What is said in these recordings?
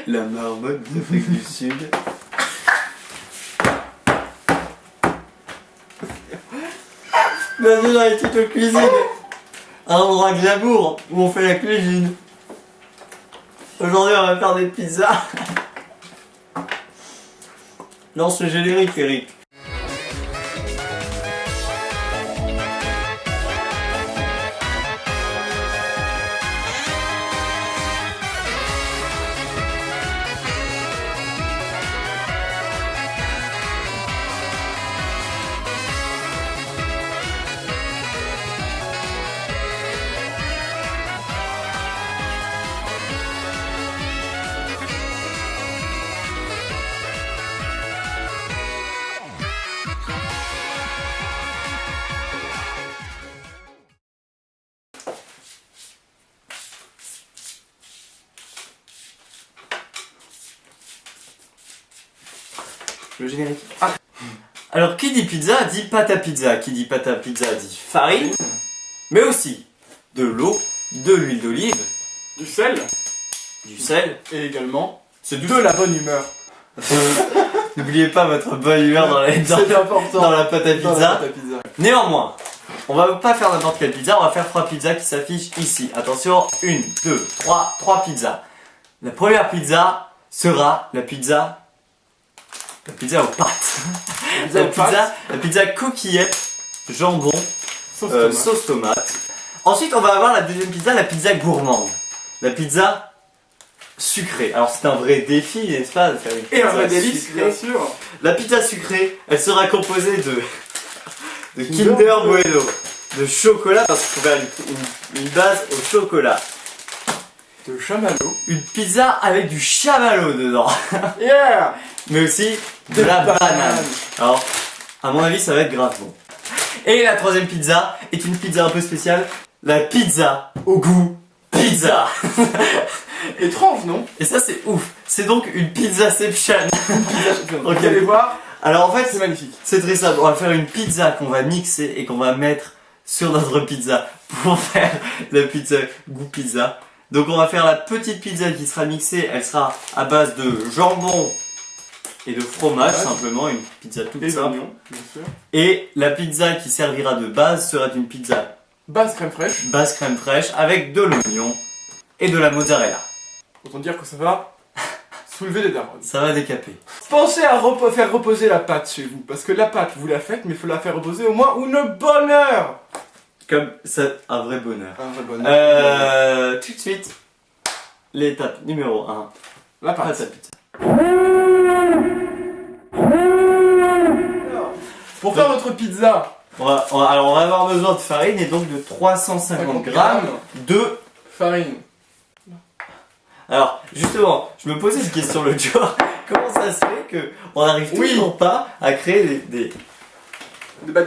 La marmotte d'Afrique du Sud. Bienvenue dans les tutos cuisine. Un endroit glamour où on fait la cuisine. Aujourd'hui on va faire des pizzas. Lance le générique, Eric. Le générique. Ah. Alors qui dit pizza dit pâte à pizza. Qui dit pâte à pizza dit farine, mais aussi de l'eau, de l'huile d'olive, du sel, et également de la bonne humeur. N'oubliez pas votre bonne humeur dans la pâte à pizza. Néanmoins, on va pas faire n'importe quelle pizza, on va faire 3 pizzas qui s'affichent ici. Attention, 1, 2, 3 pizzas. La première pizza sera la pizza aux pâtes. La pizza coquillette, jambon, sauce tomate. Ensuite, on va avoir la deuxième pizza, la pizza gourmande. La pizza sucrée. Alors, c'est un vrai défi, n'est-ce pas, de faire une pizza et un vrai délice, sucrée. bien sûr. La pizza sucrée, elle sera composée de Kinder Bueno, de chocolat, parce qu'il faut faire une base au chocolat. De chamallow. Une pizza avec du chamallow dedans. Yeah. Mais aussi de la banane. Alors, à mon avis, ça va être grave bon. Et la troisième pizza est une pizza un peu spéciale. La pizza au goût pizza. Étrange, non? Et ça, c'est ouf. C'est donc une pizzaception. Vous allez voir. Alors en fait, c'est magnifique. C'est très simple. On va faire une pizza qu'on va mixer et qu'on va mettre sur notre pizza pour faire la pizza goût pizza. Donc on va faire la petite pizza qui sera mixée. Elle sera à base de jambon et de fromage, simplement une pizza toute simple. Oignons, bien sûr. Et la pizza qui servira de base sera une pizza base crème fraîche. Base crème fraîche avec de l'oignon et de la mozzarella. Autant dire que ça va soulever les darons. Ça va décaper. Pensez à faire reposer la pâte chez vous, parce que la pâte vous la faites, mais il faut la faire reposer au moins une bonne heure. Comme ça, un vrai bonheur. Un vrai bonheur. Tout de suite, l'étape numéro 1. La pâte. Pâte à pizza. Pour faire votre pizza, on va avoir besoin de farine et donc de 350 grammes de farine. Alors, justement, je me posais une question l'autre jour. Comment ça se fait qu'on n'arrive toujours pas à créer des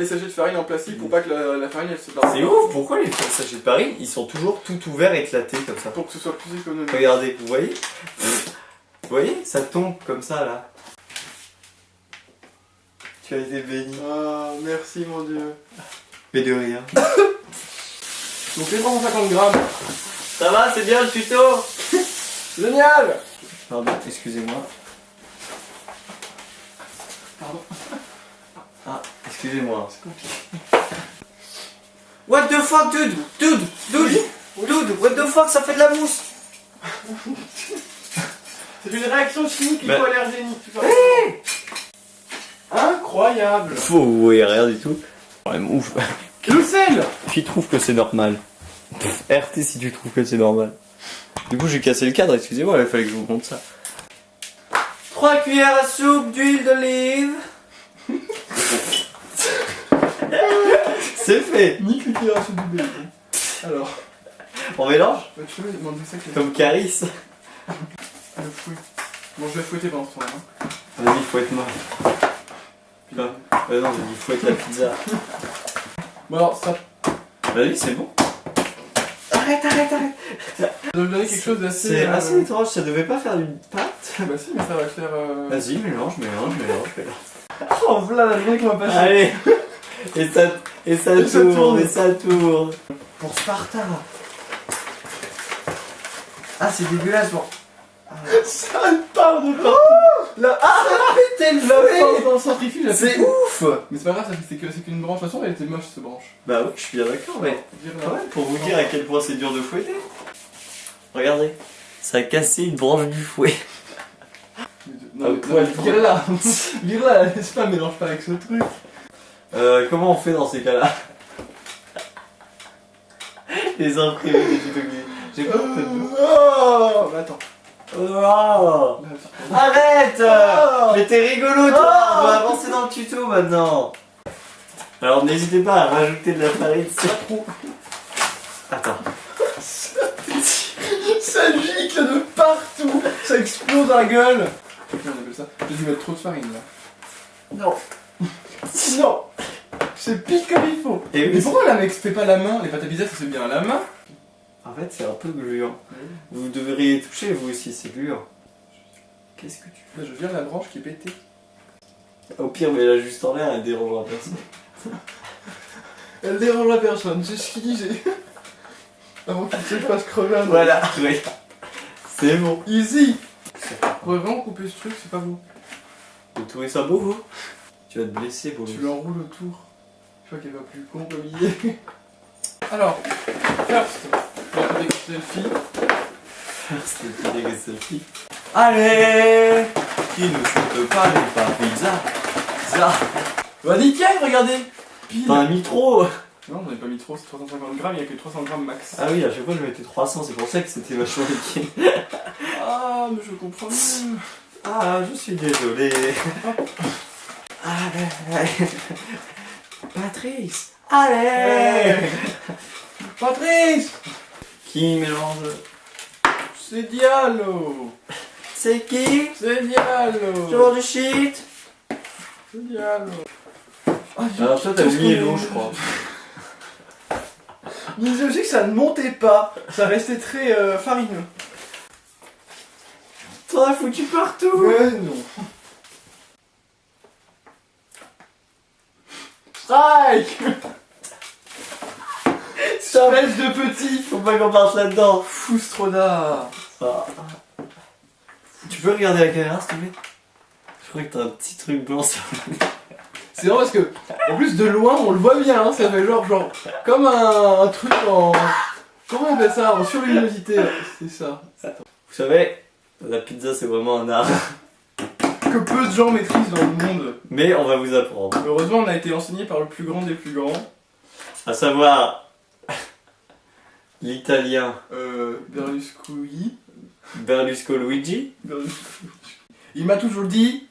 sachets de farine en plastique pour pas que la farine elle se barre. C'est ouf, pourquoi les sachets de farine ils sont toujours tout ouverts, éclatés comme ça? Pour que ce soit plus économique. Regardez, vous voyez? Vous voyez? Ça tombe comme ça là. Tu as été béni. Ah, merci mon dieu. Mais de rien. Donc les 350 grammes. Ça va, c'est bien le tuto? Génial. Pardon, excusez-moi. Pardon. Ah, excusez-moi. C'est compliqué. What the fuck, dude? Dude, what the fuck, ça fait de la mousse. C'est une réaction chimique hypoallergénique. Hey, incroyable. faux, vous voyez rien du tout. Quand même ouf. Le sel. Qui trouve que c'est normal? RT si tu trouves que c'est normal. Du coup, j'ai cassé le cadre, excusez-moi, il fallait que je vous montre ça. 3 cuillères à soupe d'huile d'olive. C'est fait. Nique les cuillères à soupe du bébé. Alors. On mélange? Tu peux demander ça Comme Caris. Le fouet. Bon, je vais fouetter pendant ce temps-là. Vas-y, fouette-moi. Putain. Non, j'ai dit fouette la pizza. Bon, alors ça. Vas-y, c'est bon. Arrête. Je vais vous donner quelque chose d'assez. C'est assez étrange, ça devait pas faire une pâte. Bah si, mais ça va faire. Vas-y, mélange. Oh, voilà la journée qu'on va passer. Allez. Et ça tourne. Pour Sparta. Ah, c'est dégueulasse, bon. Ça part de partout. La force dans le centrifuge. C'est ouf. Mais c'est pas grave, c'est qu'une branche. De toute façon, elle était moche cette branche. Bah oui, je suis bien d'accord, mais quand même, pour vous dire à quel point c'est dur de fouetter. Regardez, ça a cassé une branche du fouet. Non, vire-la. Vire-la, laisse pas, mélange pas avec ce truc. Comment on fait dans ces cas-là? Les imprimés des photographies. J'ai pas un peu de boue. Oh, mais attends. Oh. Arrête. Mais t'es rigolo toi. On va avancer dans le tuto maintenant. Alors n'hésitez pas à rajouter de la farine. C'est trop. Attends. Ça gicle de partout. Ça explose dans la gueule. Comment on appelle ça? J'ai dû mettre trop de farine là. Non. Non. C'est pire comme il faut. Et oui, mais pourquoi la mec fait pas la main? Les pâtes à pizza ça se fait bien à la main. En fait c'est un peu gluant. Vous devriez toucher vous aussi, c'est gluant. Qu'est-ce que tu fais? Là je vire la branche qui est pétée. Au pire mais là juste en l'air elle dérangera personne. Elle dérangera personne, c'est ce qu'il disait. Avant qu'il se fasse crever un. Voilà, oui. C'est bon. Easy. Vous pourrez vraiment couper ce truc, c'est pas vous. Vous trouvez ça beau vous? Tu vas te blesser pour Tu l'enroules autour. Je crois qu'elle va plus con comme il est. Alors, first, avec selfie. First, avec selfie. Allez! Qui ne saute pas les pas pizza? Ça! Bah nickel, regardez! Pile. T'en as mis trop! Non, j'en ai pas mis trop, c'est 350 grammes, il n'y a que 300 grammes max. Ah oui, à chaque fois je mettais 300, c'est pour ça que c'était vachement liquide. Ah, mais je comprends mieux. Ah, je suis désolé. Allez! Patrice! Allez! Patrice! Qui mélange? C'est Diallo! C'est qui? C'est Diallo! Toujours du shit? C'est Diallo! Ah, alors toi t'as mis l'eau je crois. Mais j'ai aussi que ça ne montait pas, ça restait très farineux. T'en as foutu partout! Ouais, non. Strike! Espèce de petit! Faut pas qu'on parte là-dedans! Foustroda! Ah. Tu peux regarder la caméra s'il te plaît? Je crois que t'as un petit truc blanc sur le nez. C'est vrai parce que, en plus de loin, on le voit bien, hein, ça fait genre, comme un truc en... Comment on appelle ça? En surluminosité, c'est ça. Vous savez, la pizza c'est vraiment un art. Que peu de gens maîtrisent dans le monde. Mais on va vous apprendre. Heureusement, on a été enseigné par le plus grand des plus grands. À savoir... l'italien... Berlusconi. Berluscoluigi. Il m'a toujours dit...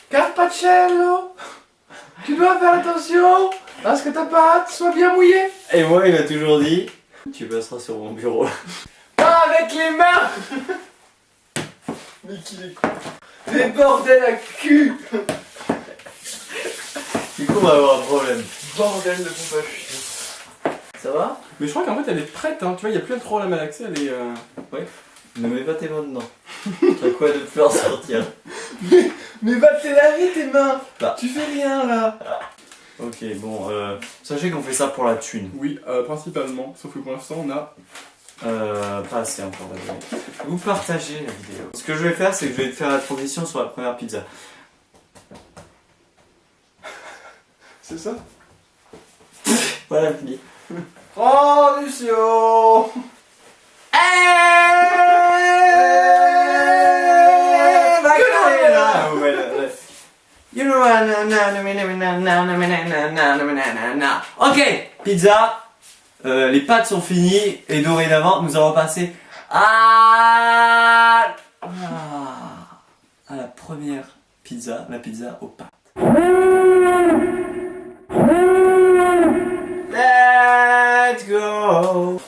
Carpaccello, tu dois faire attention à ce que ta pâte soit bien mouillée. Et moi il m'a toujours dit... tu passeras sur mon bureau. Pas avec les mains. Mais qu'il est con. Des bordels à cul. Du coup on va avoir un problème. Bordel de pompe à fuir. Ça va? Mais je crois qu'en fait elle est prête, hein. Tu vois, il n'y a plus trop à la malaxer, elle est... Ouais. Ne mets pas tes mains dedans. T'as quoi de plus en sortir? Mais va te laver tes mains. Bah. Tu fais rien là. Ok, bon, sachez qu'on fait ça pour la thune. Oui, principalement. Sauf que pour l'instant on a... Pas assez encore d'abord. Vous partagez la vidéo. Ce que je vais faire, c'est que je vais te faire la transition sur la première pizza. C'est ça? Voilà, fini. Transition. Ok, pizza. Les pâtes sont finies et dorénavant nous allons passer à la première pizza, la pizza aux pâtes. Let's go.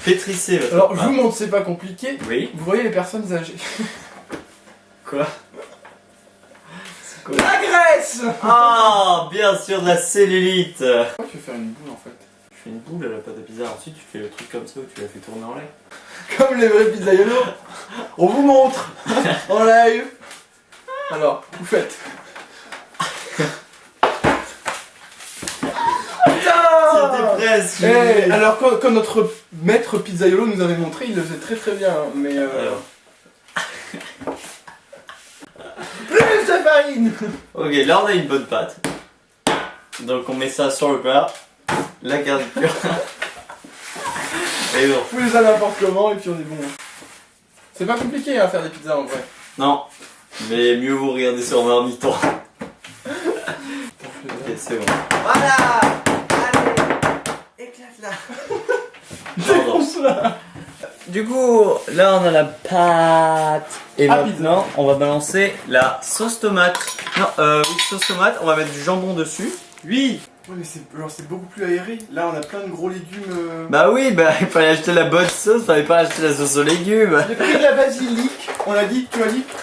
Pétrissez votre Alors je pâte. vous montre, c'est pas compliqué. Oui. Vous voyez les personnes âgées. Quoi? La graisse. Ah, bien sûr, de la cellulite. Pourquoi tu veux faire une boule en fait? Tu fais une boule à la pâte à pizza, ensuite tu fais le truc comme ça où tu la fais tourner en l'air. Comme les vrais pizzaiolos. On vous montre en live. Alors, vous faites. Tiens, yes. Alors quand notre maître pizzaiolo nous avait montré, il le faisait très très bien, hein, mais Alors. plus de farine. Ok, là on a une bonne pâte. Donc on met ça sur le plat. La garniture. Et bon. Foutez ça n'importe comment et puis on est bon. C'est pas compliqué à faire des pizzas en vrai. Non. Mais mieux vous regarder sur Marmiton. Ok, c'est bon. Voilà. Allez. Éclate-la. Défonce-la. Du coup, là on a la pâte. Et Ah, maintenant, on va balancer la sauce tomate. Non, oui, sauce tomate. On va mettre du jambon dessus. Oui. Ouais mais c'est beaucoup plus aéré. Là on a plein de gros légumes. Bah oui, bah il fallait acheter la bonne sauce, fallait pas acheter la sauce aux légumes. J'ai pris de la basilic. Tu m'as dit,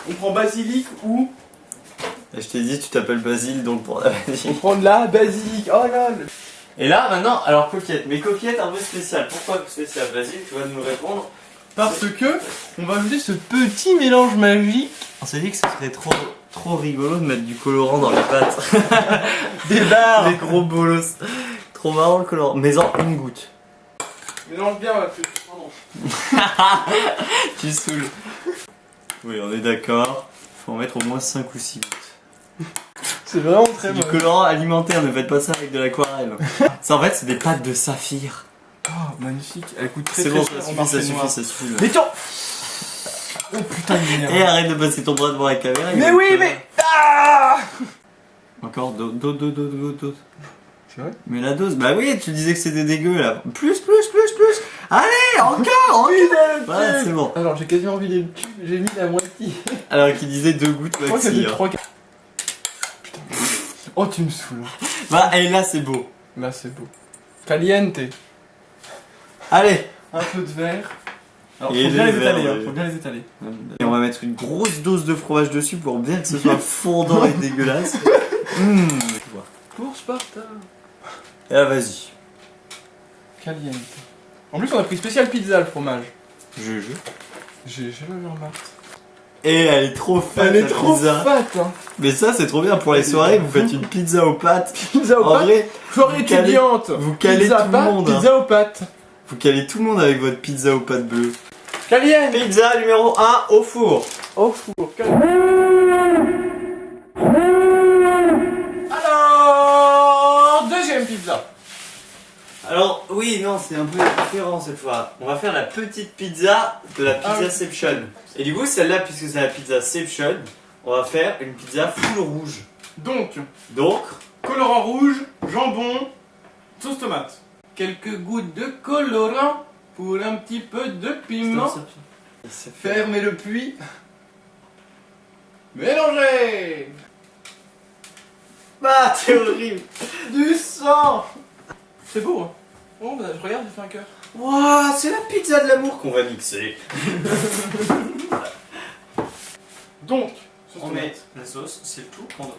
on prend basilic ou Et je t'ai dit, tu t'appelles Basile, donc pour la on Basile. prend de la basilic. Oh là. Et là, maintenant, alors coquillette. Mais coquillette un peu spéciale. Pourquoi spéciale, Basile? Tu vas nous répondre. Parce que on va ajouter ce petit mélange magique. On s'est dit que ce serait trop rigolo de mettre du colorant dans les pâtes. Des barres. Les gros bolos. Trop marrant le colorant. Mais en une goutte. Mélange bien la plus. Pardon. Tu saoules. Oui, on est d'accord. Faut en mettre au moins 5 ou 6 gouttes. C'est vraiment très Du bon. colorant alimentaire, ne faites pas ça avec de l'aquarelle. Ça, en fait, c'est des pâtes de saphir. Oh magnifique. Elle coûte très C'est très bon, cher ça en suffit, marché ça suffit, noir. ça suffit. Mais tiens. Oh putain il m'énerve. Et arrête de passer ton bras devant la caméra. Mais oui mais. Ah. Encore d'autres. C'est vrai. Mais la dose, bah oui, tu disais que c'était dégueu là. Plus. Allez, encore. Voilà, c'est bon. Alors j'ai quasiment vidé le tube, j'ai mis la moitié. Alors qu'il disait 2 gouttes Je crois qu'il y maxi. a 3 4. Oh tu me saoules. Bah, et là c'est beau. Là c'est beau. Caliente. Allez. Un peu de verre. Alors Et faut bien des les étaler, verres, hein, oui. faut bien les étaler. Et on va mettre une grosse dose de fromage dessus pour bien que ce soit fondant et dégueulasse. Tu vois. Pour Sparta. Et là, vas-y. Caliente. En plus on a pris spécial pizza le fromage. Je. J'ai jamais remarqué. Et elle est trop fat Elle est la trop pizza. fat hein. Mais ça c'est trop bien pour les soirées, vous faites une pizza aux pâtes. Pizza aux En pâtes. vrai, Soirée vous calez- étudiante. vous calez Pizza tout le pâtes, monde, hein. Pizza aux pâtes. vous calez tout le monde avec votre pizza aux pâtes bleues. Caliente. Pizza numéro 1 au four. Au four. Alors, deuxième pizza. Alors oui, non, c'est un peu différent cette fois. On va faire la petite pizza de la Ah oui. Pizzaception. Et du coup, celle-là, puisque c'est la Pizzaception, on va faire une pizza full rouge. Donc, Donc, colorant rouge, jambon, sauce tomate. Quelques gouttes de colorant pour un petit peu de piment. Fermez le puits. Mélangez. Bah, c'est horrible. Du sang. C'est beau, hein. Oh, bah, je regarde, j'ai fait un cœur. Waouh, c'est la pizza de l'amour qu'on va mixer. Donc, sauce On tomate. met la sauce, c'est tout qu'on doit.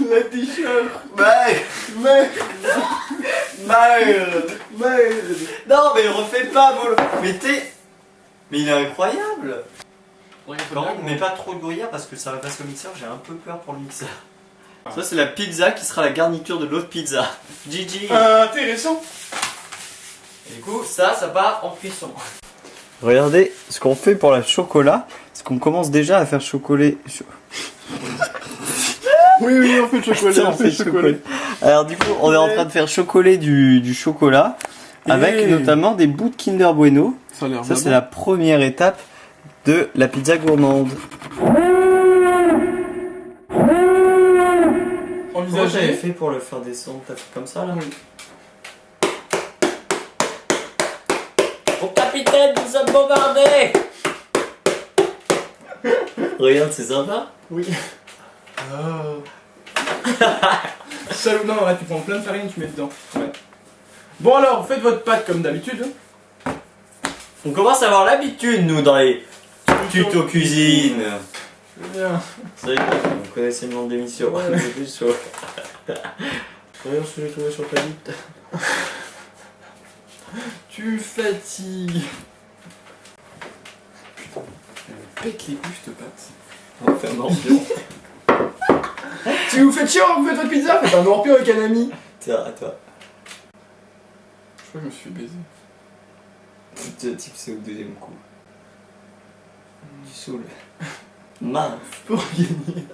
La t-shirt. Merde. Non, mais refais pas, Bolo. Mais il est incroyable. Par contre, mets pas trop de gruyère parce que ça va passer au mixeur, j'ai un peu peur pour le mixeur. Ça, c'est la pizza qui sera la garniture de l'autre pizza. Gigi. Intéressant. Et du coup, ça part en cuisson. Regardez ce qu'on fait pour la chocolat. C'est qu'on commence déjà à faire chocolat. Oui, on fait le chocolat. On fait chocolat. Alors, du coup, on est en train de faire chocolat du chocolat. Avec notamment des bouts de Kinder Bueno. Ça a l'air Ça, c'est la première étape de la pizza gourmande. Comment t'avais envisagé. fait pour le faire descendre? T'as fait comme ça là? Oui. Mon capitaine, nous sommes bombardés. Regarde, c'est sympa. Oui. Salut, non, là tu prends plein de farine, tu mets dedans. Ouais. Bon alors, faites votre pâte comme d'habitude. On commence à avoir l'habitude, nous, dans les tutos cuisine. Bien. C'est vrai que vous connaissez le nom de l'émission. Ouais. J'ai vu sur... Regarde ce que j'ai trouvé sur ta liste. Tu fatigues. Putain, elle pète les couilles cette pâte. On va faire morpion. Si vous faites chiant, vous faites votre pizza, faites un morpion avec un ami. Tiens, à toi. Je crois que je me suis baisé. Putain, type, c'est au deuxième coup. Du saoul. Mince. Pour gagner.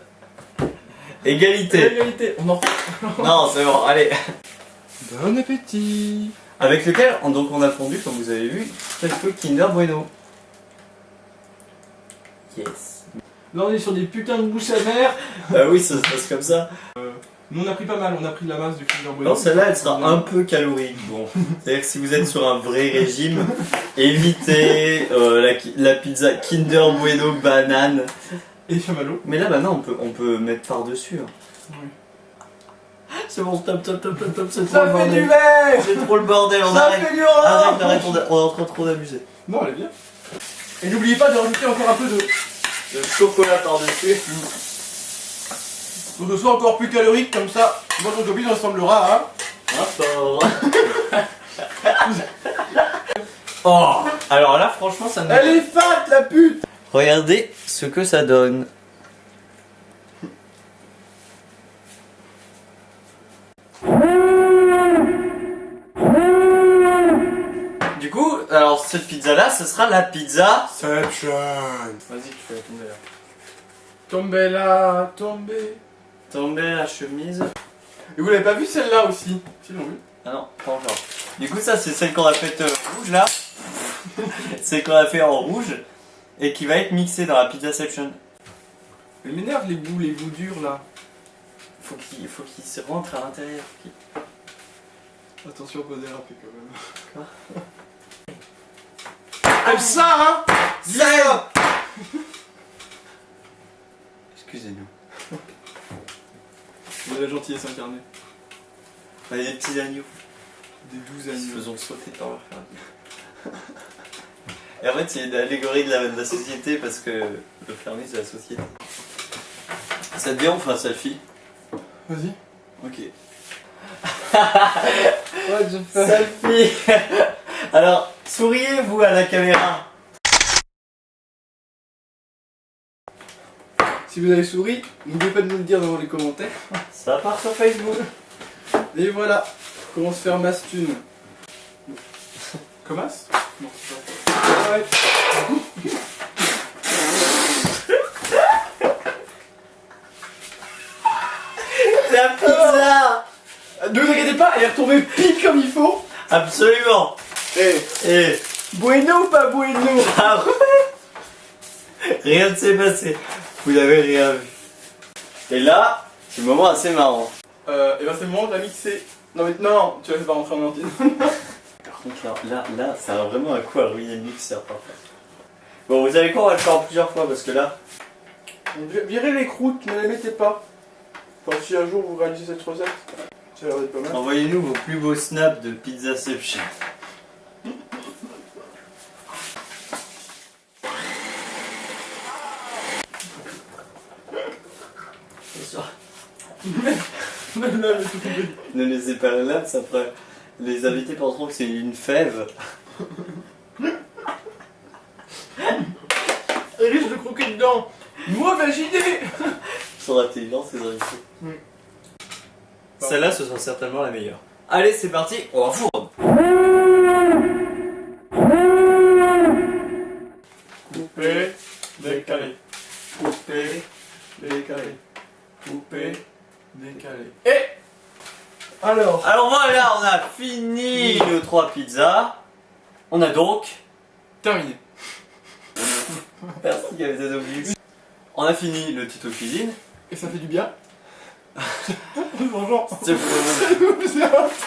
Égalité. Égalité. On en fait. Non, c'est bon, allez. Bon appétit. Avec lequel, donc on a fondu, comme vous avez vu, quelques Kinder Bueno. Yes. Là on est sur des putains de bouches amères. Bah oui, ça se passe comme ça. Nous on a pris pas mal, on a pris de la masse du Kinder Bueno. Non, celle-là, elle sera un peu calorique. Bon, c'est-à-dire que si vous êtes sur un vrai régime, évitez la pizza Kinder Bueno banane. Et chamallow. Mais là, bah non, on peut mettre par-dessus. Hein. Oui. C'est bon, stop, c'est trop le Ça fait bordel. du verre. C'est trop le bordel, on Ça arrête. fait du orange. Arrête, on est en train trop d'abuser. Non, elle est bien. Et n'oubliez pas de rajouter encore un peu de... Le chocolat par-dessus. Pour que ce soit encore plus calorique, comme ça, votre copine ressemblera à... Oh. Alors là, franchement, ça me... Elle est fat, la pute. Regardez ce que ça donne. Du coup, alors cette pizza là, ce sera la pizza. Seption. Vas-y, tu fais tomber là. Tomber là, tomber. Tomber la chemise. Et vous l'avez pas vu celle-là aussi? Si, l'ont vu. Ah non, pas encore. Du coup, ça c'est celle qu'on a faite rouge là. Celle qu'on a fait en rouge et qui va être mixée dans la pizzaception. Elle m'énerve les bouts durs là. Faut qu'il se rentre à l'intérieur. Attention, pas déraper quand même. Quoi? Comme ça, hein? Yeah. Excusez-nous. On a la gentillesse incarnée. On a des petits agneaux. Des 12 Ils se agneaux. faisons sauter par leur fermier. Et en fait, c'est une allégorie de la société parce que le fermier, c'est la société. Ça te dit, on fait un selfie? Vas-y. Ok. Ouais, je fais. Selfie. Alors, souriez-vous à la caméra. Si vous avez souri, n'oubliez pas de nous le dire dans les commentaires. Ça part sur Facebook. Et voilà, comment se faire masse thune. Comment? Non, c'est pas. Ouais. La pizza. Ne vous inquiétez pas, elle est retombée pile comme il faut. Absolument. Et Bueno ou pas bueno? ah ouais. Rien ne s'est passé. Vous n'avez rien vu. Et là, c'est le moment assez marrant. Et ben c'est le moment de la mixer. Non mais non, tu la fais pas rentrer en entier. Par contre, là, ça a vraiment un coup à ruiner le mixeur parfois. Bon, vous savez quoi, on va le faire plusieurs fois parce que là, Virez les croûtes, ne les mettez pas. Enfin, si un jour vous réalisez cette recette, ça a l'air d'être pas mal. envoyez-nous vos plus beaux snaps de Pizzaception. Même là, elle est tout tombée. Ne laissez pas la lame, ça ferait... Les invités penseront que c'est une fève. Elle risque de croquer dedans. Mauvaise idée. Ils sont intelligents ces invités. Oui. Celle-là, ce sera certainement la meilleure. Allez, c'est parti, on va fourre. Couper, décaler. Couper, décaler. Couper, décaler. Et alors, voilà, on a fini nos 3 pizzas. On a donc... terminé. Merci Capitaine Obvious. On a fini le tuto cuisine. Et ça fait du bien. Bonjour. C'est C'est un peu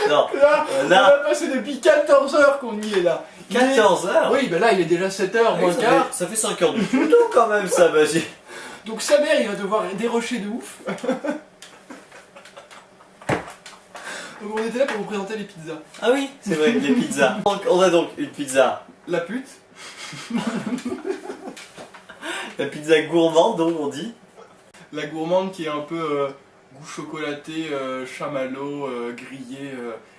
Non, là, on là, a passé depuis 14 heures qu'on y est là. 14h. Oui, ben là il est déjà 7h moins le quart. Ça fait 5 heures de tuto quand même ça, Basie. Donc sa mère il va devoir dérocher de ouf. Donc on était là pour vous présenter les pizzas. Ah oui, c'est vrai, les pizzas. Donc, on a donc une pizza, La pute, la pizza gourmande donc on dit. la gourmande qui est un peu goût chocolaté, chamallow, grillé,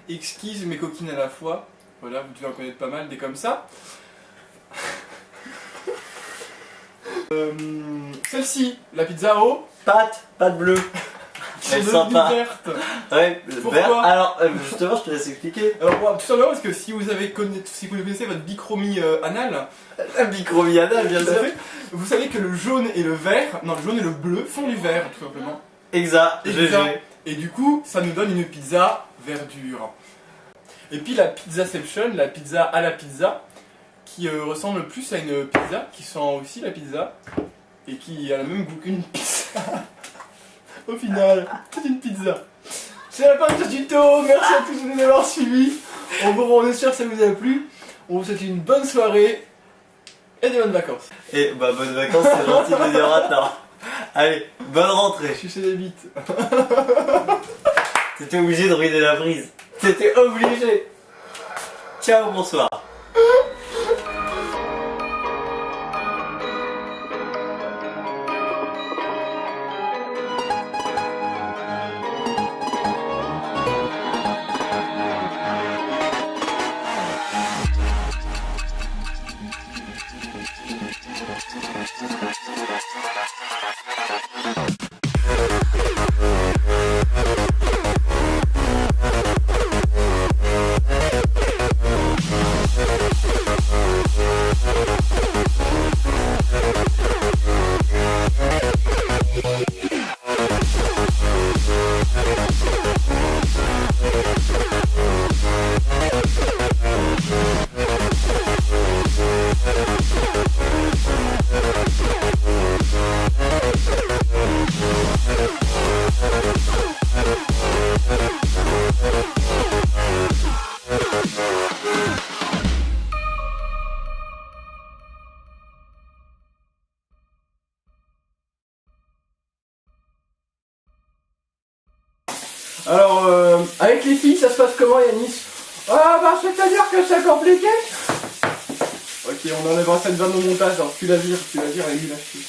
exquise mais coquine à la fois. Voilà, vous devez en connaître pas mal des comme ça. Celle-ci, la pizza au Pâte bleu. Elle sont sent devenues pas. vertes. Ouais, Pourquoi vert. Alors, justement, je te laisse expliquer. Alors, bon, tout simplement parce que si vous connaissez votre bichromie anale, La microbiana, bien tout à sûr. fait, vous savez que le jaune et le vert, non, le jaune et le bleu font du vert, tout simplement. Exact, Exact. GG. Et du coup, ça nous donne une pizza verdure. Et puis la pizzaception, la pizza à la pizza, qui ressemble plus à une pizza, qui sent aussi la pizza, et qui a le même goût qu'une pizza. Au final, c'est une pizza. C'est la fin de ce tuto, merci à tous de nous avoir suivis. On espère que ça vous a plu. On vous souhaite une bonne soirée et des bonnes vacances. Et bah, bonnes vacances, c'est gentil de le dire maintenant. Allez, bonne rentrée. Je suis les bites. T'étais obligé de ruiner la prise. T'étais obligé. Ciao, bonsoir. Alors, avec les filles, ça se passe comment, Yanis? Ah, bah, c'est-à-dire que c'est compliqué. Ok, on enlèvera cette vanne au montage, alors tu la vires, elle est nulle à chier.